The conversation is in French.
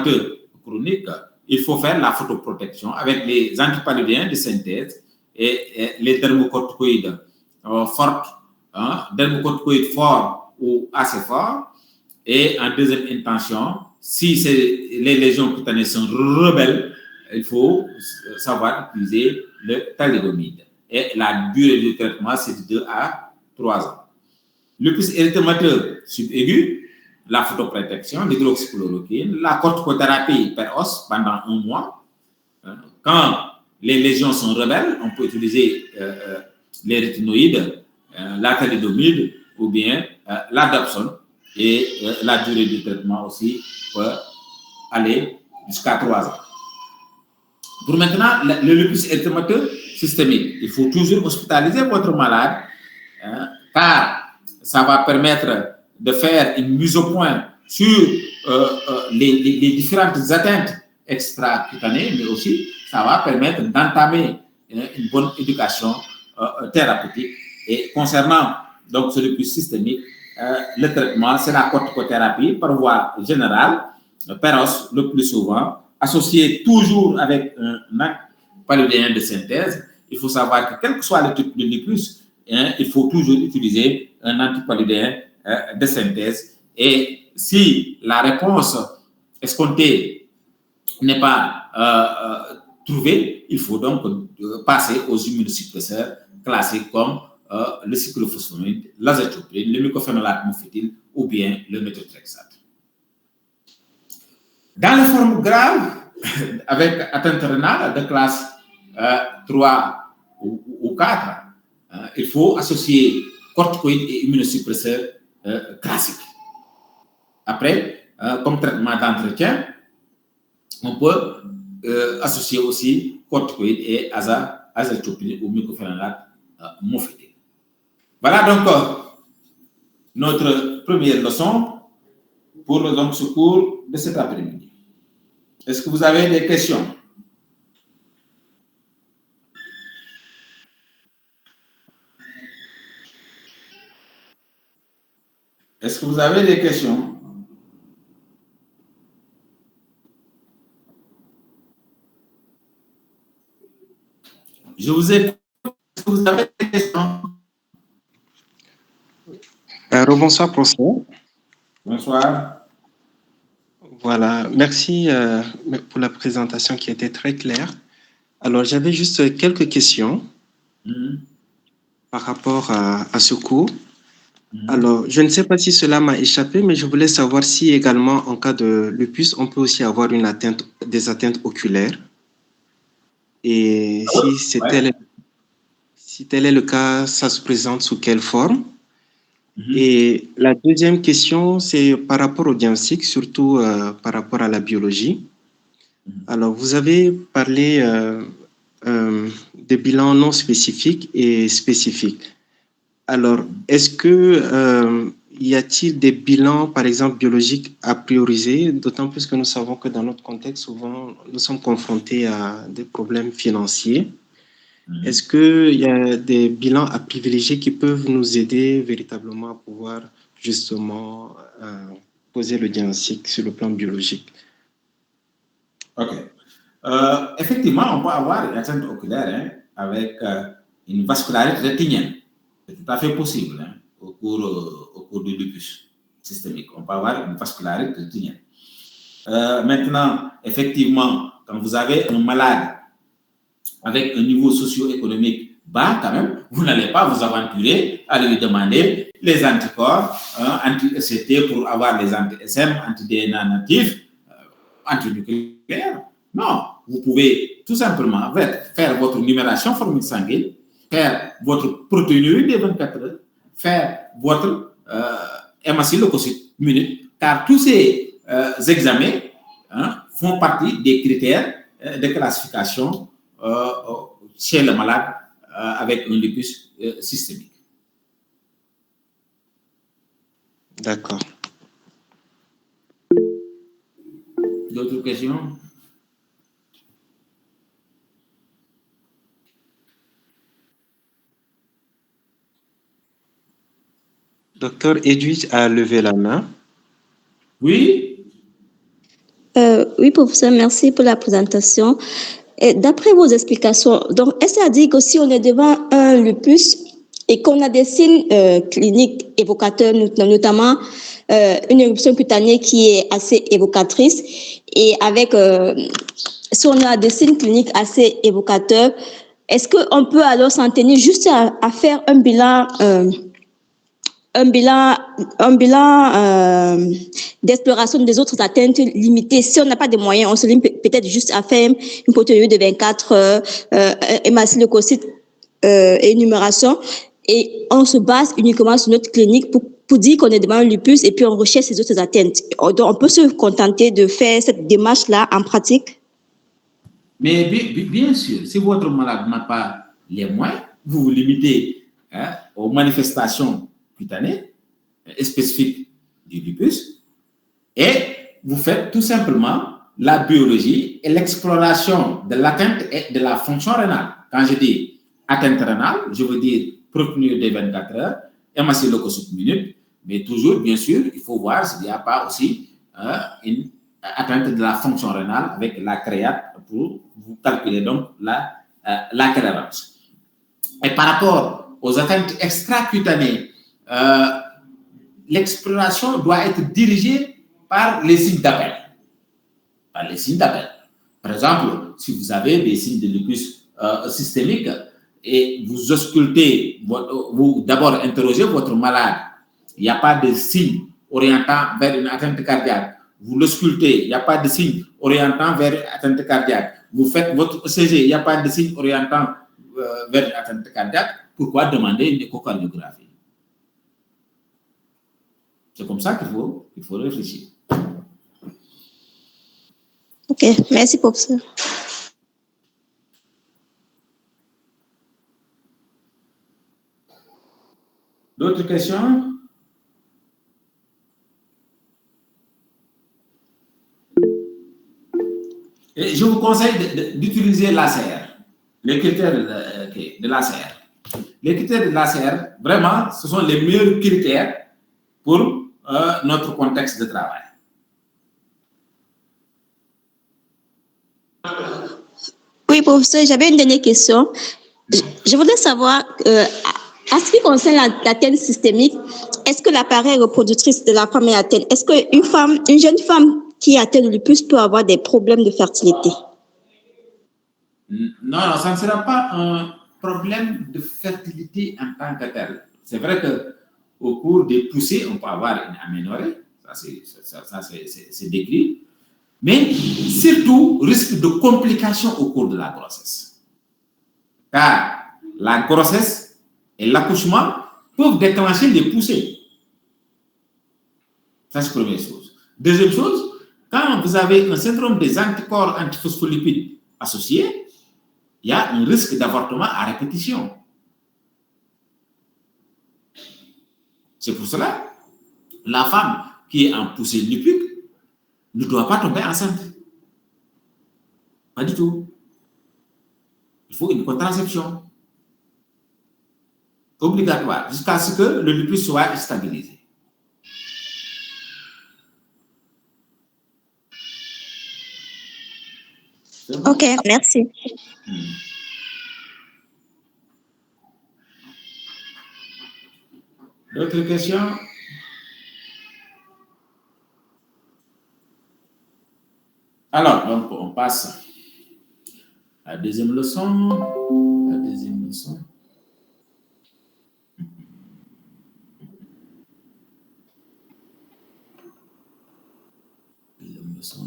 venteux chronique, il faut faire la photoprotection avec les antipaludéens de synthèse et les dermocorticoïdes forts, dermocorticoïdes forts ou assez forts. Et en deuxième intention, si les lésions cutanées sont rebelles, il faut savoir utiliser le thalidomide. Et la durée du traitement, c'est de 2 à 3 ans. Lupus érythémateux subaigu, la photoprotection, l'hydroxychloroquine, la corticothérapie per os pendant 1 mois. Quand les lésions sont rebelles, on peut utiliser les rétinoïdes, la thalidomide ou bien la dapsone. Et la durée du traitement aussi peut aller jusqu'à 3 ans. Pour maintenant, le lupus érythémateux systémique, il faut toujours hospitaliser votre malade, car ça va permettre de faire une mise au point sur les différentes atteintes extracutanées, mais aussi ça va permettre d'entamer une bonne éducation thérapeutique. Et concernant donc ce lupus systémique, le traitement, c'est la corticothérapie par voie générale, per os le plus souvent, associé toujours avec un paludéen de synthèse. Il faut savoir que quel que soit le type de lupus, il faut toujours utiliser un antipaludéen de synthèse. Et si la réponse escomptée n'est pas trouvée, il faut donc passer aux immunosuppresseurs classiques comme le cyclophosphamide, l'azathioprine, le mycophénolate mofétyle ou bien le méthotrexate. Dans les formes graves, avec atteinte rénale de classe 3 ou 4, il faut associer corticoïdes et immunosuppresseurs classiques. Après, comme traitement d'entretien, on peut associer aussi corticoïdes et azathioprine ou mycophénolate mofétyle. Voilà donc notre première leçon pour ce cours de cet après-midi. Est-ce que vous avez des questions? Est-ce que vous avez des questions? Je vous ai... Est-ce que vous avez des questions? Rebonsoir, professeur. Bonsoir. Voilà, merci pour la présentation qui était très claire. Alors, j'avais juste quelques questions par rapport à ce cours. Alors, je ne sais pas si cela m'a échappé, mais je voulais savoir si également, en cas de lupus, on peut aussi avoir des atteintes oculaires. Et si tel est le cas, ça se présente sous quelle forme? Et la deuxième question, c'est par rapport au diagnostic, surtout par rapport à la biologie. Alors, vous avez parlé des bilans non spécifiques et spécifiques. Alors, est-ce que y a-t-il des bilans, par exemple, biologiques à prioriser, d'autant plus que nous savons que dans notre contexte, souvent, nous sommes confrontés à des problèmes financiers. Est-ce qu'il y a des bilans à privilégier qui peuvent nous aider véritablement à pouvoir justement poser le diagnostic sur le plan biologique? OK. Effectivement, on peut avoir une atteinte oculaire avec une vascularité rétinienne. C'est tout à fait possible au cours du lupus systémique. On peut avoir une vascularité rétinienne. Maintenant, effectivement, quand vous avez un malade avec un niveau socio-économique bas, quand même, vous n'allez pas vous aventurer à lui demander les anticorps anti-ECT pour avoir les anti-SM, anti-DNA natifs, antinucléaires. Non, vous pouvez tout simplement faire votre numération formule sanguine, faire votre protéinurie des 24 heures, faire votre hémacyleucocyte minute, car tous ces examens font partie des critères de classification chez le malade avec un lupus systémique. D'accord. D'autres questions? Docteur Edwidge a levé la main. Oui. Oui, professeur, merci pour la présentation. D'après vos explications, donc, est-ce à dire que si on est devant un lupus et qu'on a des signes cliniques évocateurs, notamment une éruption cutanée qui est assez évocatrice, et avec, si on a des signes cliniques assez évocateurs, est-ce qu'on peut alors s'en tenir juste à faire un bilan d'exploration des autres atteintes limitées. Si on n'a pas de moyens, on se limite peut-être juste à faire une protéine de 24 heures, hémacyleucocyte énumération, et on se base uniquement sur notre clinique pour dire qu'on est devant un lupus et puis on recherche ces autres atteintes. Donc, on peut se contenter de faire cette démarche-là en pratique. Mais bien sûr, si votre malade n'a pas les moyens, vous vous limitez aux manifestations cutanées spécifiques du lupus et vous faites tout simplement la biologie et l'exploration de l'atteinte et de la fonction rénale. Quand je dis atteinte rénale, je veux dire proteinurie des 24 heures, hémacyleucocyte minute, mais toujours, bien sûr, il faut voir s'il n'y a pas aussi une atteinte de la fonction rénale avec la créate pour vous calculer donc la clairance. Et par rapport aux atteintes extracutanées, l'exploration doit être dirigée par les signes d'appel. Par les signes d'appel. Par exemple, si vous avez des signes de lupus systémique et vous auscultez, vous d'abord interrogez votre malade, il n'y a pas de signe orientant vers une atteinte cardiaque. Vous l'auscultez, il n'y a pas de signe orientant vers une atteinte cardiaque. Vous faites votre ECG, il n'y a pas de signe orientant vers une atteinte cardiaque. Pourquoi demander une échocardiographie? C'est comme ça qu'il faut réfléchir. Ok, merci professeur. D'autres questions? Et je vous conseille d'utiliser l'ACR, les critères de l'ACR. Les critères de l'ACR, vraiment, ce sont les meilleurs critères pour notre contexte de travail. Oui, professeur, j'avais une dernière question. Je voudrais savoir, à ce qui concerne l'atteinte systémique, est-ce que l'appareil reproductrice de la femme est atteinte? Est-ce qu'une jeune femme qui est atteinte de lupus peut avoir des problèmes de fertilité? Non, ça ne sera pas un problème de fertilité en tant que tel. C'est vrai qu'au cours des poussées, on peut avoir une aménorrhée, ça c'est décrit, mais surtout risque de complications au cours de la grossesse. Car la grossesse et l'accouchement peuvent déclencher les poussées. Ça, c'est la première chose. Deuxième chose, quand vous avez un syndrome des anticorps antiphospholipides associés, il y a un risque d'avortement à répétition. C'est pour cela la femme qui est en poussée lipique ne doit pas tomber enceinte. Pas du tout. Il faut une contraception obligatoire jusqu'à ce que le lupus soit stabilisé. Bon? Ok, merci. D'autres questions? Alors, donc, on passe à la deuxième leçon. La deuxième leçon. Deuxième leçon.